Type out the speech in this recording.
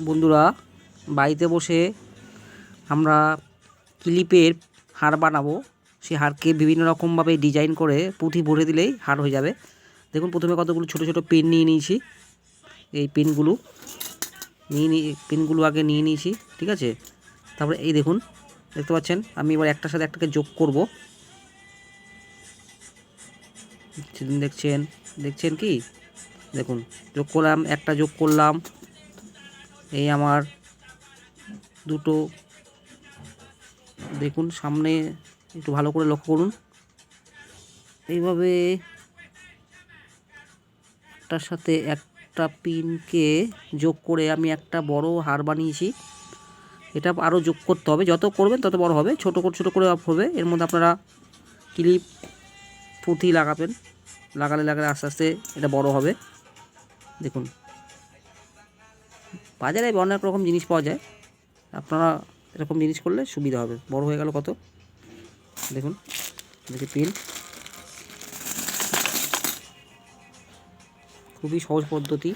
বন্ধুরা, বাড়িতে বসে আমরা ক্লিপের হার বানাবো। সেই হারকে বিভিন্ন রকমভাবে ডিজাইন করে পুঁথি ভরে দিলেই হার হয়ে যাবে। দেখুন, প্রথমে কতগুলো ছোট ছোট পেন নিয়ে নিয়েছি। এই পেনগুলো আগে নিয়ে নিয়েছি, ঠিক আছে। তারপরে এই দেখুন, দেখতে পাচ্ছেন, আমি এবার একটার সাথে একটাকে যোগ করব। দেখছেন কি? দেখুন, যোগ করলাম, একটা যোগ করলাম। এই আমার দুটো, দেখুন সামনে একটু ভালো করে লক্ষ্য করুন। এইভাবে একটার সাথে একটা পিনকে যোগ করে আমি একটা বড় হার বানিয়েছি। এটা আরও যোগ করতে হবে, যত করবেন তত বড় হবে, ছোট করে হবে। এর মধ্যে আপনারা ক্লিপ পুঁথি লাগালে আস্তে আস্তে এটা বড় হবে। দেখুন, বাজারে অনেক রকম জিনিস পাওয়া যায়, আপনারা এরকম জিনিস করলে সুবিধা হবে। বড় হয়ে গেল কত, দেখুন, দেখি পিন। খুবই সহজ পদ্ধতি।